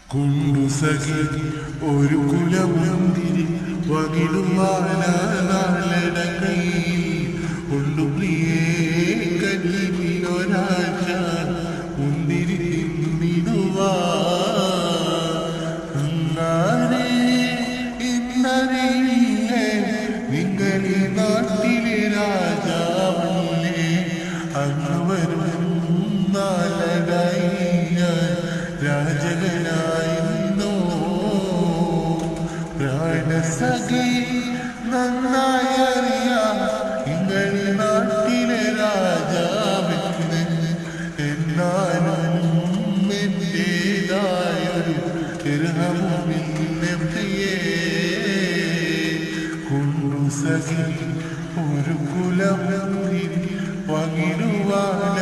കുണ്ടുസഖി ഒരു കുലമുന്തിരി വകിടുവാനാലട കയ്യിൽ ഉള്ളു പ്രിയേ കല്ലിനൊരാശ മുന്തിരി തിന്നിടുവാറേ ഇന്നറിയില്ലേ നിങ്ങളെ നാട്ടിലെ രാജാവല്ലേ അങ്ങ് വരും നാലടായി രാജകനായിരുന്നോ പ്രാണസഖി നന്നായി അറിയാം നിങ്ങളെ നാട്ടിലെ രാജാവെന്ന് എന്നാലും എന്റേതായൊരു തിരഹമുമില്ലേ കുണ്ടുസഖി ഒരു കുലമുന്തിരി പങ്കിടുവാന